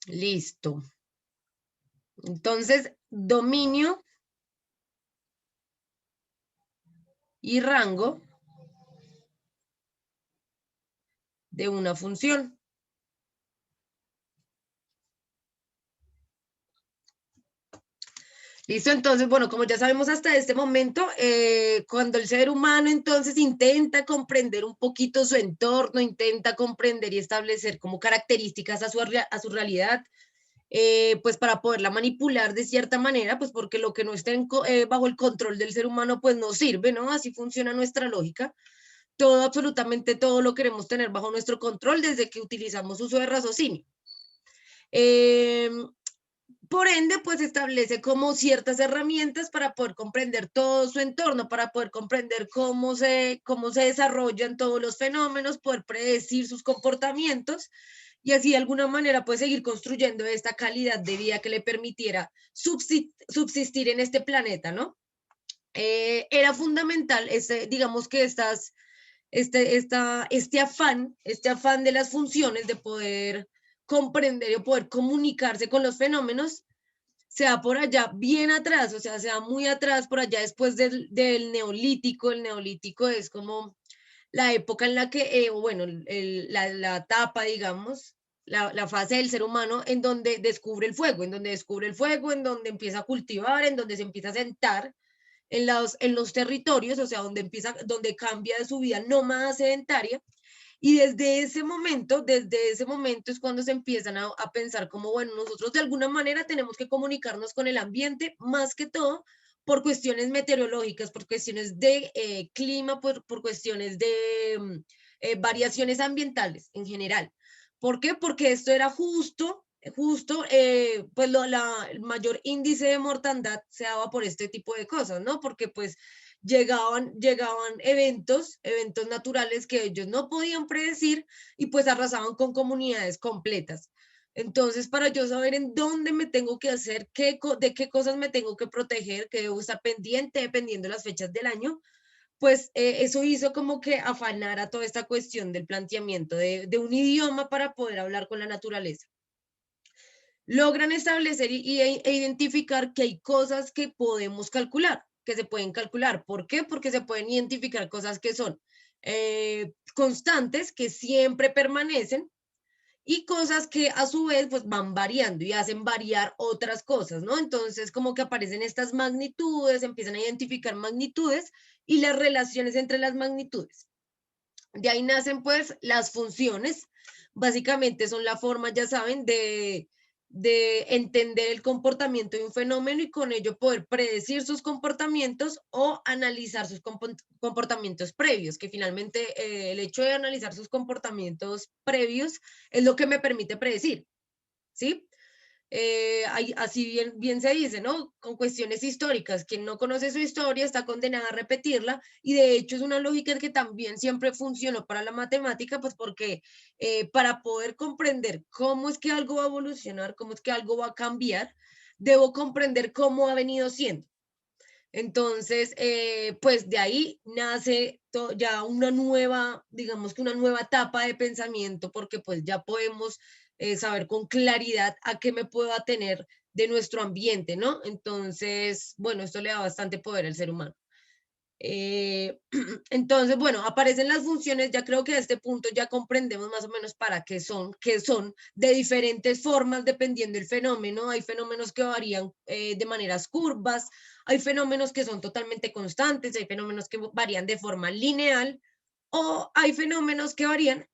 Listo. Entonces, dominio y rango de una función. Listo, entonces, bueno, como ya sabemos hasta este momento, cuando el ser humano entonces intenta comprender un poquito su entorno, intenta comprender y establecer como características a su realidad, pues para poderla manipular de cierta manera, pues porque lo que no esté bajo el control del ser humano, pues no sirve, ¿no? Así funciona nuestra lógica. Todo, absolutamente todo lo queremos tener bajo nuestro control desde que utilizamos uso de raciocinio. Eh, por ende, pues establece como ciertas herramientas para poder comprender todo su entorno, para poder comprender cómo se desarrollan todos los fenómenos, poder predecir sus comportamientos y así de alguna manera pues seguir construyendo esta calidad de vida que le permitiera subsistir en este planeta, ¿no? Era fundamental, digamos que este afán de las funciones, de poder comprender y poder comunicarse con los fenómenos, se da por allá bien atrás, o sea, se da muy atrás, por allá después del neolítico. El neolítico es como la época en la que, bueno, la etapa, digamos, la fase del ser humano en donde descubre el fuego, en donde descubre el fuego, en donde empieza a cultivar, en donde se empieza a sentar en los territorios, o sea, donde cambia de su vida nómada sedentaria. Y desde ese momento es cuando se empiezan a pensar como, bueno, nosotros de alguna manera tenemos que comunicarnos con el ambiente, más que todo por cuestiones meteorológicas, por cuestiones de clima, por cuestiones de variaciones ambientales en general. ¿Por qué? Porque esto era justo, pues el mayor índice de mortandad se daba por este tipo de cosas, ¿no? Porque pues llegaban eventos naturales que ellos no podían predecir y pues arrasaban con comunidades completas. Entonces, para yo saber en dónde me tengo que hacer, de qué cosas me tengo que proteger, que debo estar pendiente dependiendo de las fechas del año, pues eso hizo como que afanara toda esta cuestión del planteamiento de un idioma para poder hablar con la naturaleza. Logran establecer e identificar que hay cosas que podemos calcular, que se pueden calcular. ¿Por qué? Porque se pueden identificar cosas que son constantes, que siempre permanecen, y cosas que a su vez pues van variando y hacen variar otras cosas, ¿no? Entonces como que aparecen estas magnitudes, empiezan a identificar magnitudes y las relaciones entre las magnitudes. De ahí nacen pues las funciones. Básicamente son la forma, ya saben, de entender el comportamiento de un fenómeno y con ello poder predecir sus comportamientos o analizar sus comportamientos previos, que finalmente el hecho de analizar sus comportamientos previos es lo que me permite predecir, ¿sí? Así bien se dice, ¿no? Con cuestiones históricas, quien no conoce su historia está condenada a repetirla y de hecho es una lógica que también siempre funcionó para la matemática, pues porque para poder comprender cómo es que algo va a evolucionar, cómo es que algo va a cambiar, debo comprender cómo ha venido siendo. Entonces, pues de ahí nace ya una nueva, digamos que una nueva etapa de pensamiento, porque pues ya podemos saber con claridad a qué me puedo atener de nuestro ambiente, ¿no? Entonces, bueno, esto le da bastante poder al ser humano. Entonces, bueno, aparecen las funciones, ya creo que a este punto ya comprendemos más o menos para qué son de diferentes formas dependiendo del fenómeno. Hay fenómenos que varían de maneras curvas, hay fenómenos que son totalmente constantes, hay fenómenos que varían de forma lineal o hay fenómenos que varían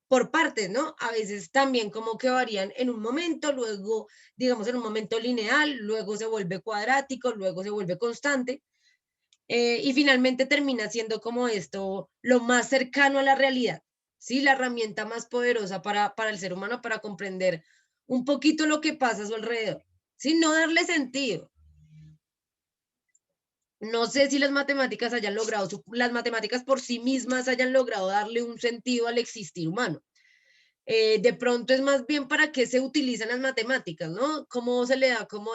por partes, ¿no? A veces también como que varían en un momento, luego, digamos, en un momento lineal, luego se vuelve cuadrático, luego se vuelve constante. Y finalmente termina siendo como esto lo más cercano a la realidad, ¿sí? La herramienta más poderosa para el ser humano para comprender un poquito lo que pasa a su alrededor, ¿sí? No darle sentido. No sé si las matemáticas hayan logrado, las matemáticas por sí mismas hayan logrado darle un sentido al existir humano. De pronto es más bien para qué se utilizan las matemáticas, ¿no? Cómo se le da como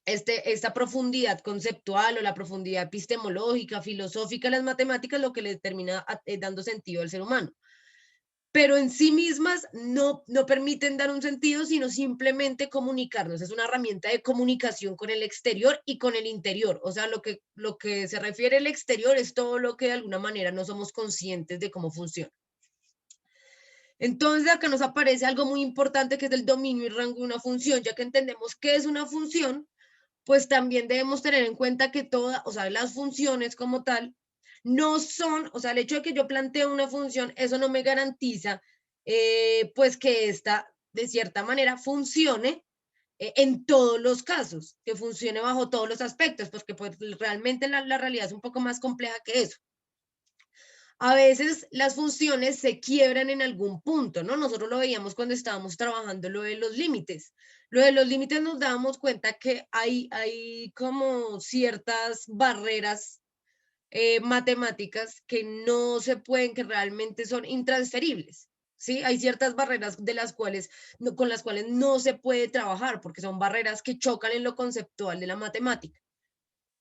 esta profundidad conceptual o la profundidad epistemológica, filosófica, las matemáticas, lo que le termina dando sentido al ser humano. pero en sí mismas no permiten dar un sentido, sino simplemente comunicarnos. Es una herramienta de comunicación con el exterior y con el interior. O sea, lo que se refiere al exterior es todo lo que de alguna manera no somos conscientes de cómo funciona. Entonces, acá nos aparece algo muy importante que es el dominio y rango de una función. Ya que entendemos qué es una función, pues también debemos tener en cuenta que todas, o sea, las funciones como tal, no son, o sea, el hecho de que yo plantee una función, eso no me garantiza, pues que esta, de cierta manera, funcione en todos los casos, que funcione bajo todos los aspectos, porque pues realmente la realidad es un poco más compleja que eso. A veces las funciones se quiebran en algún punto, ¿no? Nosotros lo veíamos cuando estábamos trabajando lo de los límites. Lo de los límites nos dábamos cuenta que hay como ciertas barreras matemáticas que no se pueden, que realmente son intransferibles. ¿Sí? Hay ciertas barreras de las cuales, con las cuales no se puede trabajar porque son barreras que chocan en lo conceptual de la matemática.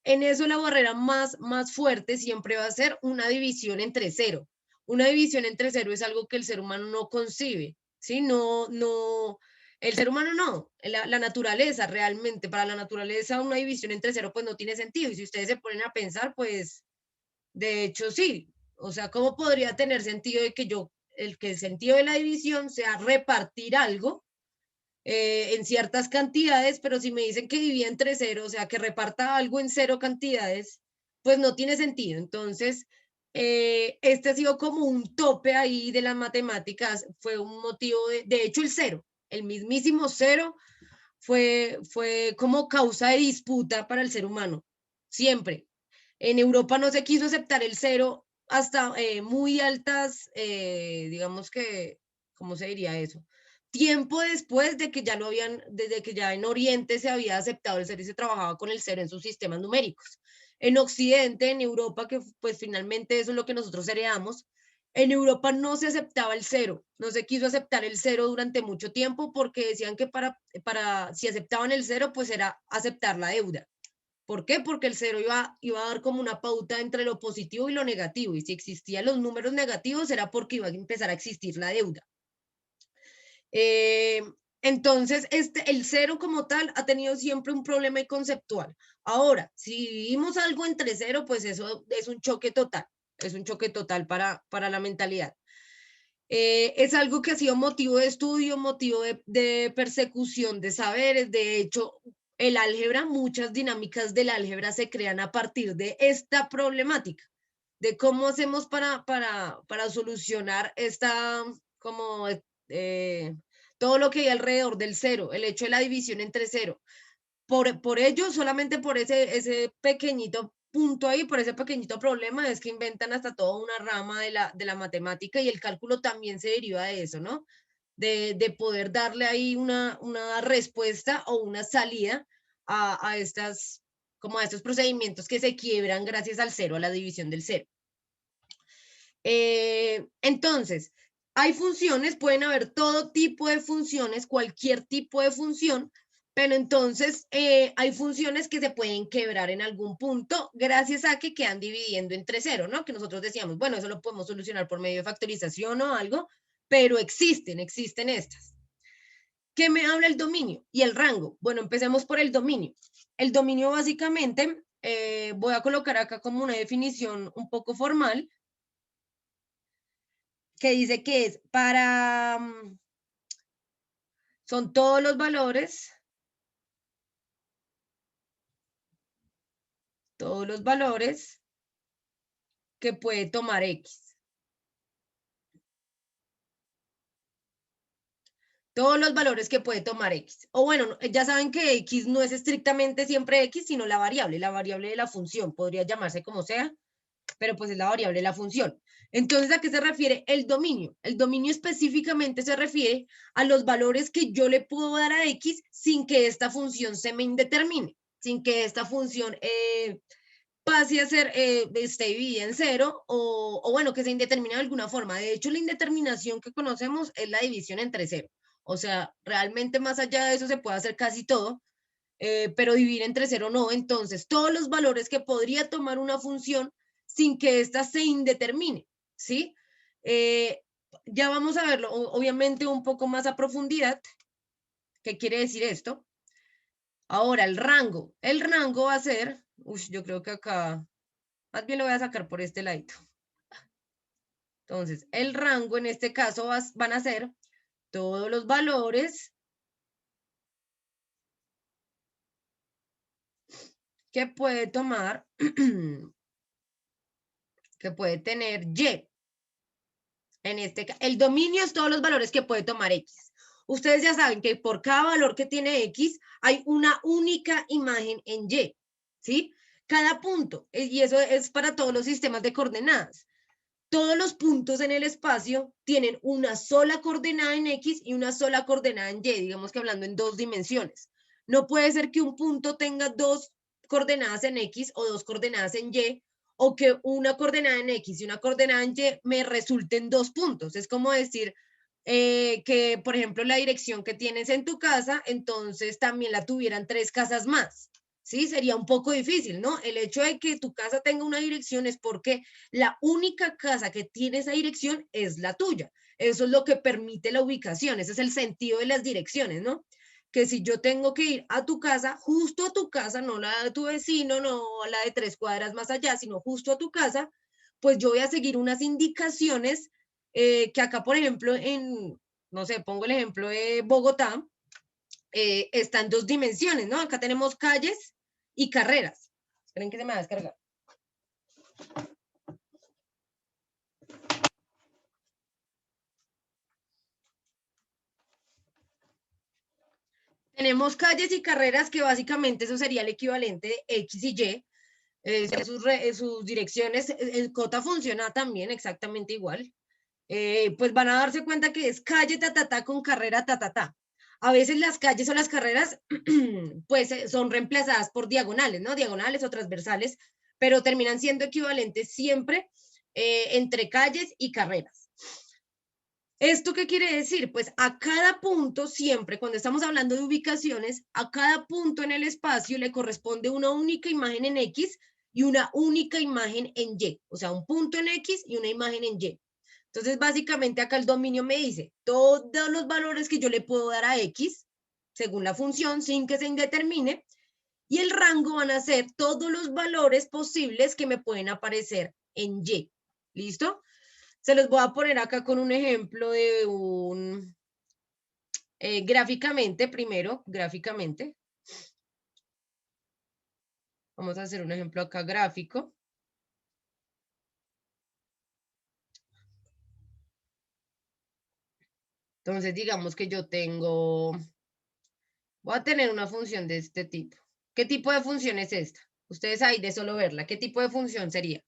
En eso la barrera más fuerte siempre va a ser una división entre cero. Una división entre cero es algo que el ser humano no concibe, ¿sí? El ser humano no, la naturaleza realmente, para la naturaleza una división entre cero pues no tiene sentido. Y si ustedes se ponen a pensar, pues de hecho sí. O sea, ¿cómo podría tener sentido de que el sentido de la división sea repartir algo en ciertas cantidades, pero si me dicen que divide entre cero, o sea, que reparta algo en cero cantidades, pues no tiene sentido. Entonces, este ha sido como un tope ahí de las matemáticas, fue un motivo de hecho, el cero, el mismísimo cero fue como causa de disputa para el ser humano, siempre. En Europa no se quiso aceptar el cero hasta muy altas, digamos que, ¿cómo se diría eso? Tiempo después de que ya lo habían, desde que ya en Oriente se había aceptado el cero y se trabajaba con el cero en sus sistemas numéricos. En Occidente, en Europa, que pues finalmente eso es lo que nosotros heredamos, en Europa no se aceptaba el cero, no se quiso aceptar el cero durante mucho tiempo porque decían que si aceptaban el cero, pues era aceptar la deuda. ¿Por qué? Porque el cero iba a dar como una pauta entre lo positivo y lo negativo, y si existían los números negativos era porque iba a empezar a existir la deuda. Eh, entonces, el cero como tal ha tenido siempre un problema conceptual. Ahora, si vivimos algo entre cero, pues eso es un choque total, es un choque total para la mentalidad. Es algo que ha sido motivo de estudio, motivo de persecución de saberes. De hecho, el álgebra, muchas dinámicas del álgebra se crean a partir de esta problemática, de cómo hacemos para solucionar como, todo lo que hay alrededor del cero, el hecho de la división entre cero. Por ello, solamente por ese pequeñito punto ahí, por ese pequeñito problema, es que inventan hasta toda una rama de la matemática, y el cálculo también se deriva de eso, ¿no? De poder darle ahí una respuesta o una salida a estos procedimientos que se quiebran gracias al cero, a la división del cero. Entonces, hay funciones, pueden haber todo tipo de funciones, cualquier tipo de función, pero entonces hay funciones que se pueden quebrar en algún punto gracias a que quedan dividiendo entre cero, ¿no? Que nosotros decíamos, bueno, eso lo podemos solucionar por medio de factorización o algo, pero existen estas. ¿Qué me habla el dominio y el rango? Bueno, empecemos por el dominio. El dominio básicamente, voy a colocar acá como una definición un poco formal, que dice que es son todos los valores que puede tomar X. Todos los valores que puede tomar X. O bueno, ya saben que X no es estrictamente siempre X, sino la variable de la función. Podría llamarse como sea, pero pues es la variable de la función. Entonces, ¿a qué se refiere el dominio? El dominio específicamente se refiere a los valores que yo le puedo dar a X sin que esta función se me indetermine, sin que esta función pase a ser, esté dividida en cero, o bueno, que se indetermine de alguna forma. De hecho, la indeterminación que conocemos es la división entre cero. O sea, realmente más allá de eso se puede hacer casi todo, pero dividir entre cero no. Entonces, todos los valores que podría tomar una función sin que ésta se indetermine, ¿sí? Ya vamos a verlo, obviamente, un poco más a profundidad. ¿Qué quiere decir esto? Ahora, el rango. El rango va a ser, yo creo que acá, más bien lo voy a sacar por este ladito. Entonces, el rango en este caso van a ser todos los valores que puede tomar, que puede tener Y. En este caso, el dominio es todos los valores que puede tomar X. Ustedes ya saben que por cada valor que tiene X hay una única imagen en Y, ¿sí? Cada punto, y eso es para todos los sistemas de coordenadas. Todos los puntos en el espacio tienen una sola coordenada en X y una sola coordenada en Y, digamos que hablando en 2 dimensiones. No puede ser que un punto tenga 2 coordenadas en X o 2 coordenadas en Y, o que una coordenada en X y una coordenada en Y me resulten 2 puntos. Es como decir que, por ejemplo, la dirección que tienes en tu casa, entonces también la tuvieran 3 casas más. Sí, sería un poco difícil, ¿no? El hecho de que tu casa tenga una dirección es porque la única casa que tiene esa dirección es la tuya. Eso es lo que permite la ubicación, ese es el sentido de las direcciones, ¿no? Que si yo tengo que ir a tu casa, justo a tu casa, no la de tu vecino, no la de 3 cuadras más allá, sino justo a tu casa, pues yo voy a seguir unas indicaciones que acá, por ejemplo, no sé, pongo el ejemplo de Bogotá, está en 2 dimensiones, ¿no? Acá tenemos calles y carreras. Esperen que se me va a descargar. Tenemos calles y carreras que básicamente eso sería el equivalente de X y Y. Sus direcciones, el cota funciona también exactamente igual. Pues van a darse cuenta que es calle ta con carrera ta. A veces las calles o las carreras pues son reemplazadas por diagonales, ¿no? Diagonales o transversales, pero terminan siendo equivalentes siempre entre calles y carreras. ¿Esto qué quiere decir? Pues a cada punto siempre, cuando estamos hablando de ubicaciones, a cada punto en el espacio le corresponde una única imagen en X y una única imagen en Y. O sea, un punto en X y una imagen en Y. Entonces, básicamente acá el dominio me dice todos los valores que yo le puedo dar a X, según la función, sin que se indetermine, y el rango van a ser todos los valores posibles que me pueden aparecer en Y. ¿Listo? Se los voy a poner acá con un ejemplo de gráficamente, primero, gráficamente. Vamos a hacer un ejemplo acá gráfico. Entonces, digamos que yo voy a tener una función de este tipo. ¿Qué tipo de función es esta? Ustedes ahí de solo verla, ¿qué tipo de función sería?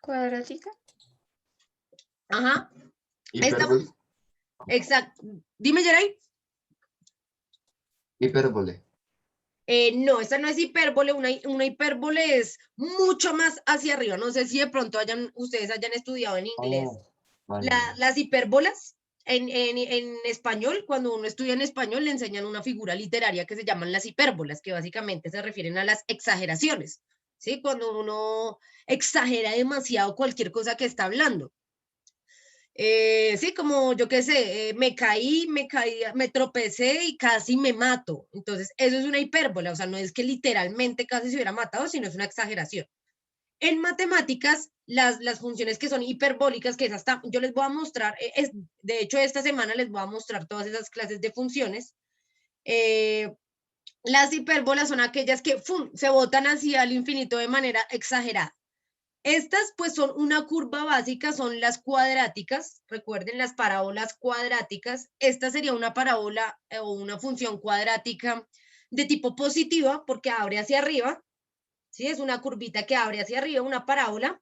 Cuadrática. Ajá. Hipérbole. Exacto. Dime, Yeray. Hipérbole. No, esta no es hipérbole, una hipérbole es mucho más hacia arriba. No sé si de pronto ustedes hayan estudiado en inglés. Vale. Las hipérbolas en español, cuando uno estudia en español, le enseñan una figura literaria que se llaman las hipérbolas, que básicamente se refieren a las exageraciones, ¿sí? Cuando uno exagera demasiado cualquier cosa que está hablando. Sí, como yo qué sé, me caí, me tropecé y casi me mato. Entonces, eso es una hipérbola, o sea, no es que literalmente casi se hubiera matado, sino es una exageración. En matemáticas, las funciones que son hiperbólicas, que es hasta, yo les voy a mostrar, de hecho esta semana les voy a mostrar todas esas clases de funciones. Las hipérbolas son aquellas que se botan hacia el infinito de manera exagerada. Estas pues son una curva básica, son las cuadráticas, recuerden las parábolas cuadráticas. Esta sería una parábola o una función cuadrática de tipo positiva porque abre hacia arriba, ¿sí? Es una curvita que abre hacia arriba, una parábola.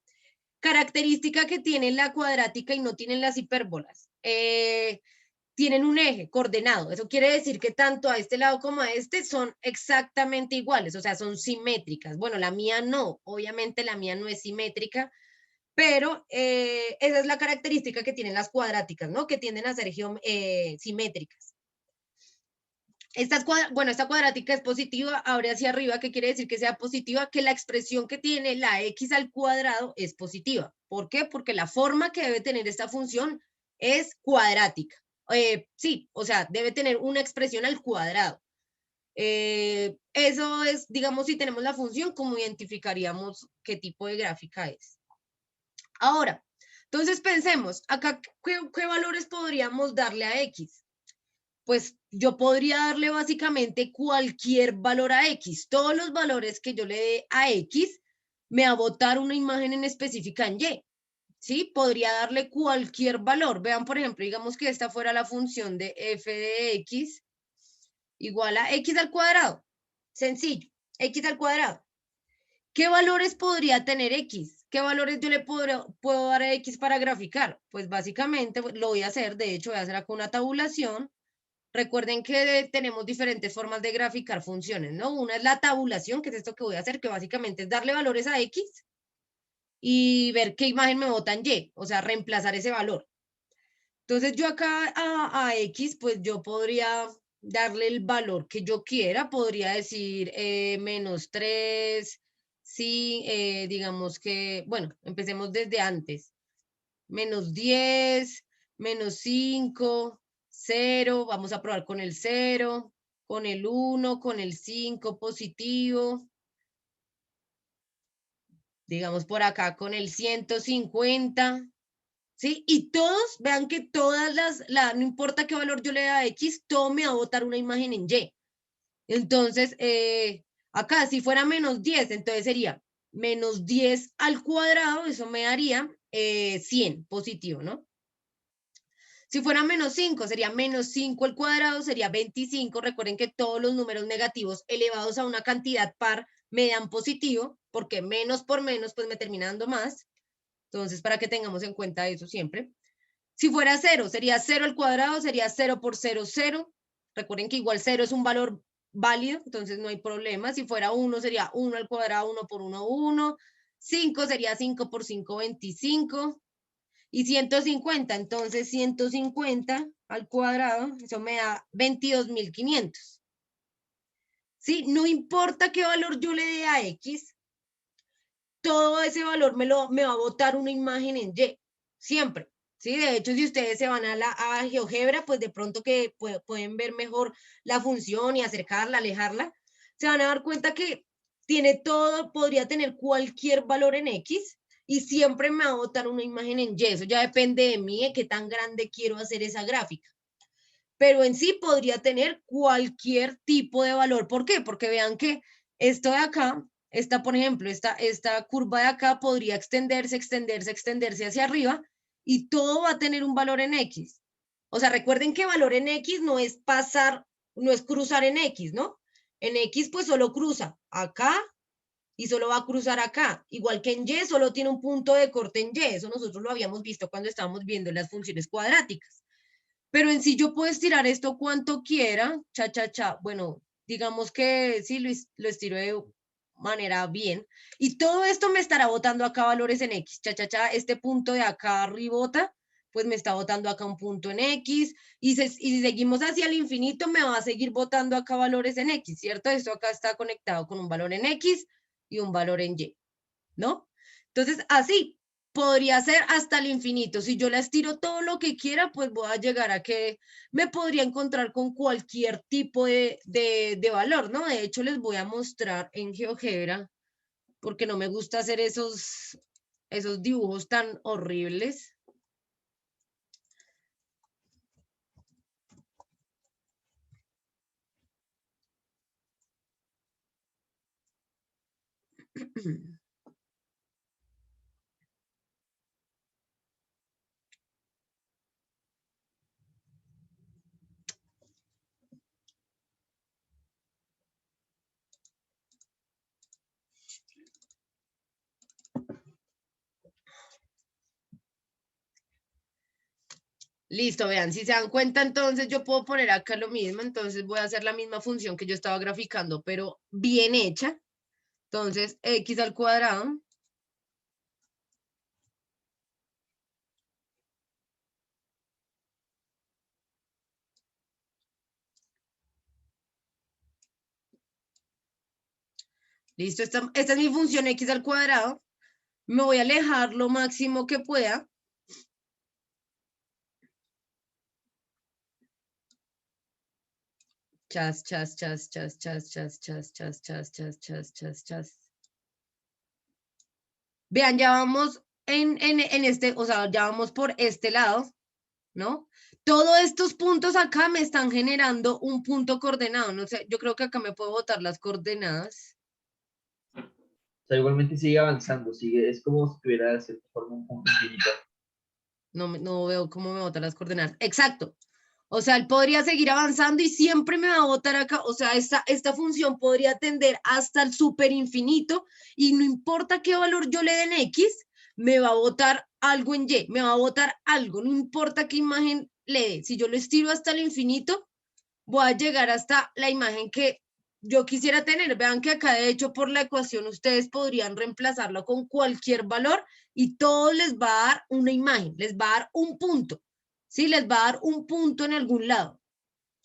Característica que tiene la cuadrática y no tienen las hipérbolas. Tienen un eje coordenado. Eso quiere decir que tanto a este lado como a este son exactamente iguales, o sea, son simétricas. Bueno, la mía no, obviamente la mía no es simétrica, pero esa es la característica que tienen las cuadráticas, ¿no? Que tienden a ser simétricas. Esta cuadrática es positiva, abre hacia arriba, ¿qué quiere decir que sea positiva? Que la expresión que tiene la x al cuadrado es positiva. ¿Por qué? Porque la forma que debe tener esta función es cuadrática. Sí, o sea, debe tener una expresión al cuadrado. Eso es, digamos, si tenemos la función, ¿cómo identificaríamos qué tipo de gráfica es? Ahora, entonces pensemos, acá, ¿qué valores podríamos darle a x? Pues yo podría darle básicamente cualquier valor a X. Todos los valores que yo le dé a X me va a botar una imagen en específica en Y. ¿Sí? Podría darle cualquier valor. Vean, por ejemplo, digamos que esta fuera la función de f de X igual a X al cuadrado. Sencillo, X al cuadrado. ¿Qué valores podría tener X? ¿Qué valores yo le puedo dar a X para graficar? Pues básicamente lo voy a hacer, de hecho voy a hacer acá una tabulación. Recuerden que tenemos diferentes formas de graficar funciones, ¿no? Una es la tabulación, que es esto que voy a hacer, que básicamente es darle valores a X y ver qué imagen me bota en Y, o sea, reemplazar ese valor. Entonces yo acá a X, pues yo podría darle el valor que yo quiera, podría decir -3, sí, digamos que, bueno, empecemos desde antes, -10, -5, 0, vamos a probar con el 0, con el 1, con el 5 positivo, digamos por acá con el 150, ¿sí? Y todos, vean que todas no importa qué valor yo le dé a X, todo me va a botar una imagen en Y. Entonces, acá si fuera -10, entonces sería -10 al cuadrado, eso me daría 100 positivo, ¿no? Si fuera -5, sería -5 al cuadrado, sería 25. Recuerden que todos los números negativos elevados a una cantidad par me dan positivo, porque menos por menos, pues me termina dando más. Entonces, para que tengamos en cuenta eso siempre. Si fuera 0, sería 0 al cuadrado, sería 0 por 0, 0. Recuerden que igual 0 es un valor válido, entonces no hay problema. Si fuera 1, sería 1 al cuadrado, 1 por 1, 1. 5 sería 5 por 5, 25. Y 150, entonces 150 al cuadrado, eso me da 22.500. ¿Sí? No importa qué valor yo le dé a X, todo ese valor me va a botar una imagen en Y, siempre. ¿Sí? De hecho, si ustedes se van a GeoGebra, pues de pronto que pueden ver mejor la función y acercarla, alejarla, se van a dar cuenta que tiene todo, podría tener cualquier valor en X, y siempre me va a botar una imagen en Y. Eso ya depende de mí, de qué tan grande quiero hacer esa gráfica. Pero en sí podría tener cualquier tipo de valor. ¿Por qué? Porque vean que esto de acá, por ejemplo, esta curva de acá podría extenderse, extenderse, extenderse hacia arriba, y todo va a tener un valor en X. O sea, recuerden que valor en X no es pasar, no es cruzar en X, ¿no? En X pues solo cruza acá y solo va a cruzar acá. Igual que en Y, solo tiene un punto de corte en Y. Eso nosotros lo habíamos visto cuando estábamos viendo las funciones cuadráticas. Pero en sí yo puedo estirar esto cuanto quiera, cha, cha, cha. Bueno, digamos que sí lo estiro de manera bien. Y todo esto me estará botando acá valores en X. Cha, cha, cha. Este punto de acá arribota, pues me está botando acá un punto en X. Y si seguimos hacia el infinito, me va a seguir botando acá valores en X, ¿cierto? Esto acá está conectado con un valor en X y un valor en Y, ¿no? Entonces, así podría ser hasta el infinito. Si yo la estiro todo lo que quiera, pues voy a llegar a que me podría encontrar con cualquier tipo de valor, ¿no? De hecho, les voy a mostrar en GeoGebra, porque no me gusta hacer esos dibujos tan horribles. Listo, vean, si se dan cuenta, entonces yo puedo poner acá lo mismo, entonces voy a hacer la misma función que yo estaba graficando, pero bien hecha. Entonces, x al cuadrado Listo, esta es mi función x al cuadrado. Me voy a alejar lo máximo que pueda. Chas, chas, chas, chas, chas, chas, chas, chas, chas, chas, chas, chas, chas. Vean, ya vamos en este, o sea, ya vamos por este lado, ¿no? Todos estos puntos acá me están generando un punto coordenado. No sé, yo creo que acá me puedo botar las coordenadas. O sea, igualmente sigue avanzando, sigue, es como si tuviera de cierta forma un punto infinito. No veo cómo me botan las coordenadas. Exacto. O sea, él podría seguir avanzando y siempre me va a botar acá. O sea, esta función podría tender hasta el super infinito y no importa qué valor yo le dé en X, me va a botar algo en Y, me va a botar algo, no importa qué imagen le dé. Si yo lo estiro hasta el infinito, voy a llegar hasta la imagen que yo quisiera tener. Vean que acá, de hecho, por la ecuación, ustedes podrían reemplazarlo con cualquier valor y todo les va a dar una imagen, les va a dar un punto, ¿sí? Les va a dar un punto en algún lado.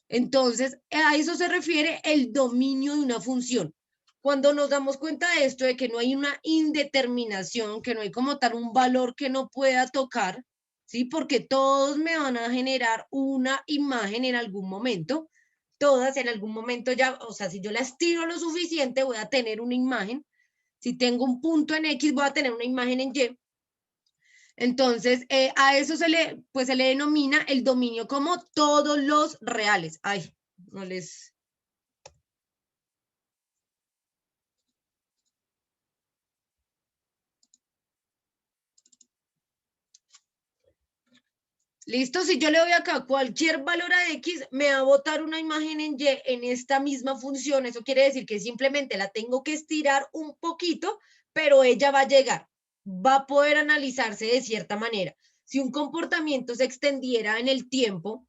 Entonces, a eso se refiere el dominio de una función. Cuando nos damos cuenta de esto, de que no hay una indeterminación, que no hay como tal un valor que no pueda tocar, ¿sí? Porque todos me van a generar una imagen en algún momento, todas en algún momento ya, o sea, si yo la estiro lo suficiente, voy a tener una imagen. Si tengo un punto en X, voy a tener una imagen en Y. Entonces, a eso pues se le denomina el dominio como todos los reales. Ay, no les... Listo, si yo le doy acá cualquier valor a X, me va a botar una imagen en Y en esta misma función. Eso quiere decir que simplemente la tengo que estirar un poquito, pero ella va a llegar, va a poder analizarse de cierta manera. Si un comportamiento se extendiera en el tiempo,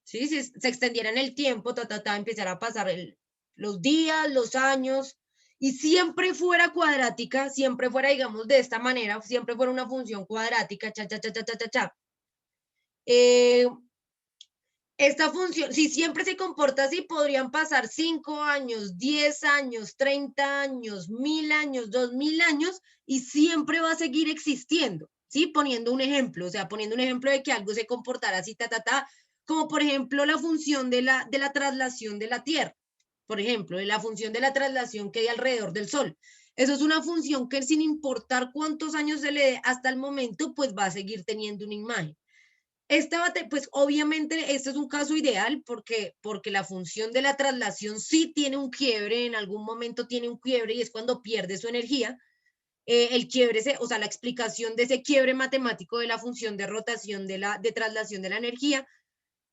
¿sí? Si se extendiera en el tiempo, empezara a pasar los días, los años, y siempre fuera cuadrática, siempre fuera, digamos, de esta manera, siempre fuera una función cuadrática, cha, cha, cha, cha, cha, cha, cha. Esta función, si siempre se comporta así, podrían pasar 5 años, 10 años, 30 años, 1000 años, 2000 años, y siempre va a seguir existiendo, ¿sí? Poniendo un ejemplo, o sea, poniendo un ejemplo de que algo se comportará así, como por ejemplo la función de la traslación de la Tierra, por ejemplo, de la función de la traslación que hay alrededor del Sol. Eso es una función que sin importar cuántos años se le dé hasta el momento, pues va a seguir teniendo una imagen. Pues obviamente este es un caso ideal porque la función de la traslación sí tiene un quiebre, en algún momento tiene un quiebre y es cuando pierde su energía. El quiebre, o sea, la explicación de ese quiebre matemático de la función de rotación de traslación de la energía,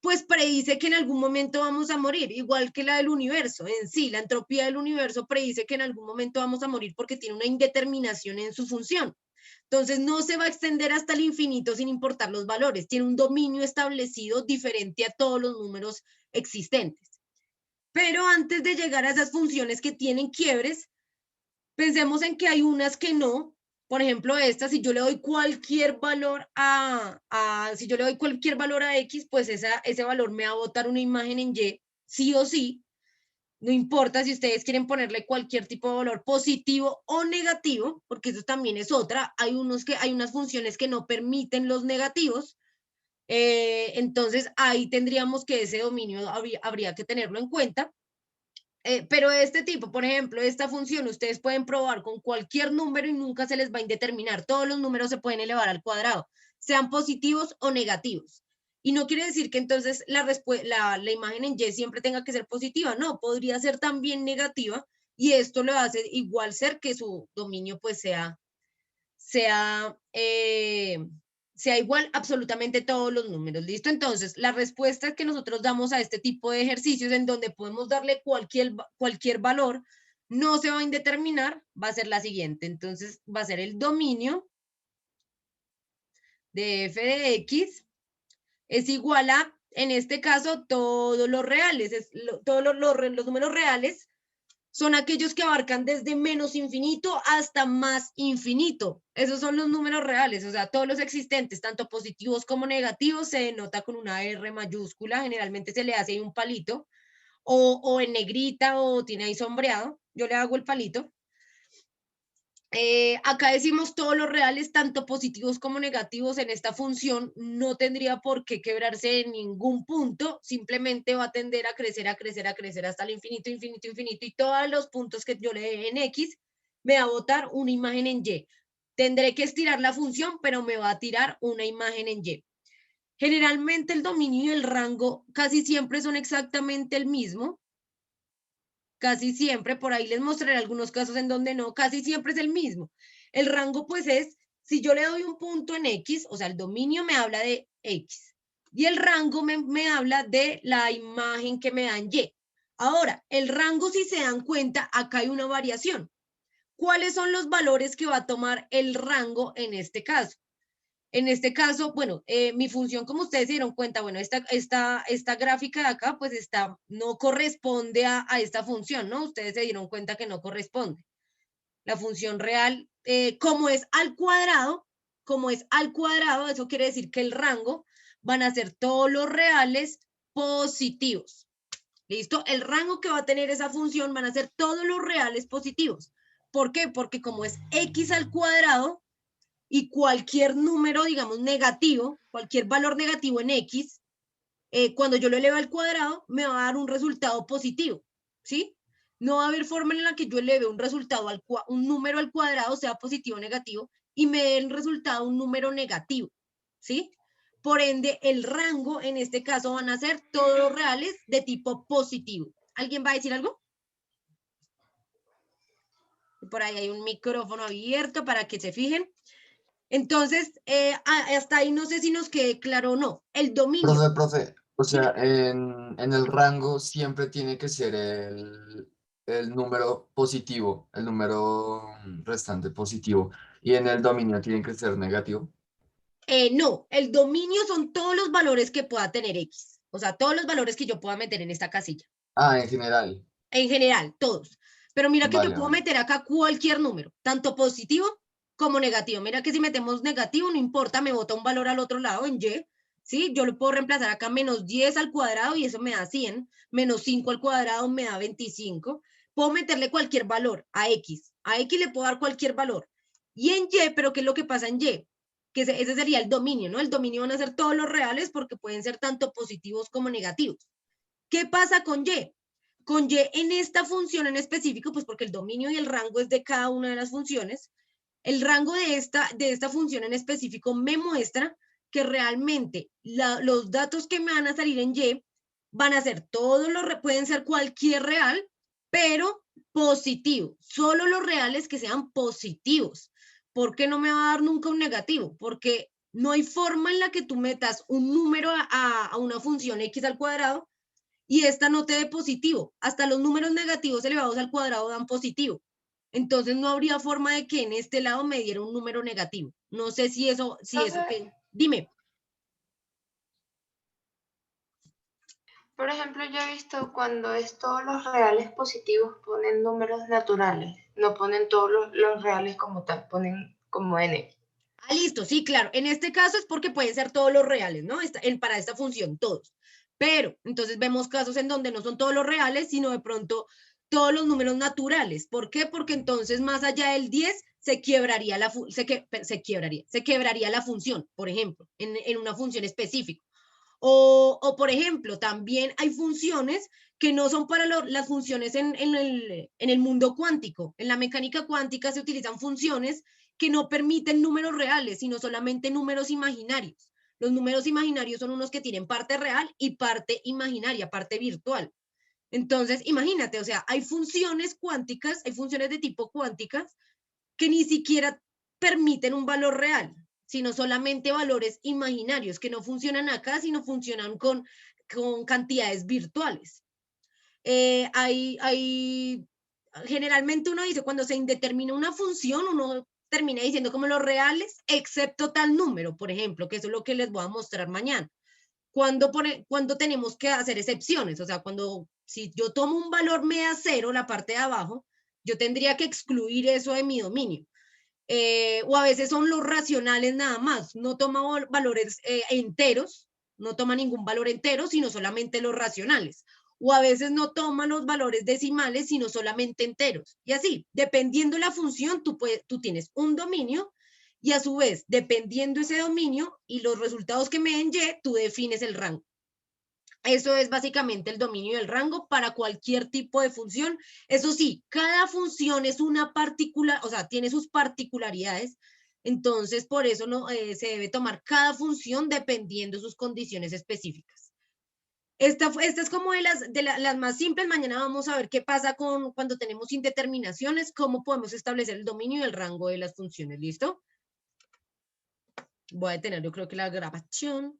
pues predice que en algún momento vamos a morir, igual que la del universo en sí. La entropía del universo predice que en algún momento vamos a morir porque tiene una indeterminación en su función. Entonces no se va a extender hasta el infinito sin importar los valores. Tiene un dominio establecido diferente a todos los números existentes. Pero antes de llegar a esas funciones que tienen quiebres, pensemos en que hay unas que no. Por ejemplo, esta, si yo le doy cualquier valor si yo le doy cualquier valor a X, pues ese valor me va a botar una imagen en Y, sí o sí. No importa si ustedes quieren ponerle cualquier tipo de valor positivo o negativo, porque eso también es otra. Hay unas funciones que no permiten los negativos. Entonces ahí tendríamos que ese dominio habría que tenerlo en cuenta. Pero de este tipo, por ejemplo, esta función ustedes pueden probar con cualquier número y nunca se les va a indeterminar. Todos los números se pueden elevar al cuadrado, sean positivos o negativos. Y no quiere decir que entonces la imagen en Y siempre tenga que ser positiva, no, podría ser también negativa y esto lo hace igual ser que su dominio pues sea, sea igual absolutamente todos los números. ¿Listo? Entonces, la respuesta que nosotros damos a este tipo de ejercicios en donde podemos darle cualquier valor, no se va a indeterminar, va a ser la siguiente. Entonces, va a ser el dominio de f de x es igual a, en este caso, todos los reales, todos los números reales son aquellos que abarcan desde menos infinito hasta más infinito. Esos son los números reales, o sea, todos los existentes, tanto positivos como negativos, se denota con una R mayúscula, generalmente se le hace ahí un palito, o en negrita o tiene ahí sombreado, yo le hago el palito. Acá decimos todos los reales, tanto positivos como negativos en esta función, no tendría por qué quebrarse en ningún punto, simplemente va a tender a crecer, a crecer, a crecer hasta el infinito, infinito, infinito, y todos los puntos que yo le dé en X, me va a botar una imagen en Y. Tendré que estirar la función, pero me va a tirar una imagen en Y. Generalmente el dominio y el rango casi siempre son exactamente el mismo, casi siempre, por ahí les mostraré algunos casos en donde no, casi siempre es el mismo. El rango pues es, si yo le doy un punto en X, o sea, el dominio me habla de X y el rango me habla de la imagen que me dan Y. Ahora, el rango, si se dan cuenta, acá hay una variación. ¿Cuáles son los valores que va a tomar el rango en este caso? En este caso, bueno, mi función, como ustedes se dieron cuenta, bueno, esta gráfica de acá, pues no corresponde a esta función, ¿no? Ustedes se dieron cuenta que no corresponde. La función real, como es al cuadrado, eso quiere decir que el rango van a ser todos los reales positivos. ¿Listo? El rango que va a tener esa función van a ser todos los reales positivos. ¿Por qué? Porque como es x al cuadrado, y cualquier número, digamos, negativo, cualquier valor negativo en X, cuando yo lo elevo al cuadrado, me va a dar un resultado positivo, ¿sí? No va a haber forma en la que yo eleve un resultado, un número al cuadrado, sea positivo o negativo, y me dé el resultado un número negativo, ¿sí? Por ende, el rango en este caso van a ser todos los reales de tipo positivo. ¿Alguien va a decir algo? Por ahí hay un micrófono abierto para que se fijen. Entonces, hasta ahí no sé si nos quede claro o no. El dominio. Profe, o sea, Dime. en el rango siempre tiene que ser el número positivo, el número restante positivo, y en el dominio tiene que ser negativo. No, el dominio son todos los valores que pueda tener X. O sea, todos los valores que yo pueda meter en esta casilla. Ah, en general. En general, todos. Pero mira que yo Vale, puedo vale. meter acá cualquier número, tanto positivo como negativo. Mira que si metemos negativo, no importa, me bota un valor al otro lado en Y. ¿Sí? Yo lo puedo reemplazar acá menos 10 al cuadrado y eso me da 100. Menos 5 al cuadrado me da 25. Puedo meterle cualquier valor a X. A X le puedo dar cualquier valor. Y en Y, pero ¿qué es lo que pasa en Y? Que ese sería el dominio, ¿no? El dominio van a ser todos los reales porque pueden ser tanto positivos como negativos. ¿Qué pasa con Y? Con Y en esta función en específico, pues porque el dominio y el rango es de cada una de las funciones, el rango de esta función en específico me muestra que realmente los datos que me van a salir en Y van a ser pueden ser cualquier real, pero positivo. Solo los reales que sean positivos. ¿Por qué no me va a dar nunca un negativo? Porque no hay forma en la que tú metas un número a una función x al cuadrado y esta no te dé positivo. Hasta los números negativos elevados al cuadrado dan positivo. Entonces no habría forma de que en este lado me diera un número negativo. No sé si eso Profe, que... Dime. por ejemplo, yo he visto cuando es todos los reales positivos ponen números naturales, no ponen todos los reales como tal, ponen como n. Ah, listo, sí, claro. En este caso es porque pueden ser todos los reales, ¿no? Para esta función, todos. Pero entonces vemos casos en donde no son todos los reales, sino de pronto todos los números naturales. ¿Por qué? Porque entonces más allá del 10 se quebraría se quebraría la función, por ejemplo, en una función específica. Por ejemplo, también hay funciones que no son para las funciones en el mundo cuántico. En la mecánica cuántica se utilizan funciones que no permiten números reales, sino solamente números imaginarios. Los números imaginarios son unos que tienen parte real y parte imaginaria, parte virtual. Entonces, imagínate, o sea, hay funciones cuánticas, hay funciones de tipo cuánticas que ni siquiera permiten un valor real, sino solamente valores imaginarios que no funcionan acá, sino funcionan con cantidades virtuales. Generalmente uno dice, cuando se indetermina una función, uno termina diciendo como los reales, excepto tal número, por ejemplo, que eso es lo que les voy a mostrar mañana. Cuando tenemos que hacer excepciones, o sea, si yo tomo un valor media cero, la parte de abajo, yo tendría que excluir eso de mi dominio. O a veces son los racionales nada más, no toma valores enteros, no toma ningún valor entero, sino solamente los racionales. o a veces no toma los valores decimales, sino solamente enteros. Y así, dependiendo la función, tú tienes un dominio y a su vez, dependiendo ese dominio y los resultados que me den Y, tú defines el rango. Eso es básicamente el dominio del rango para cualquier tipo de función. Eso sí, cada función es una particular, o sea, tiene sus particularidades. Entonces, por eso no, se debe tomar cada función dependiendo de sus condiciones específicas. Esta es como las más simples. Mañana vamos a ver qué pasa cuando tenemos indeterminaciones, cómo podemos establecer el dominio y el rango de las funciones. ¿Listo? Voy a detener, yo creo que la grabación.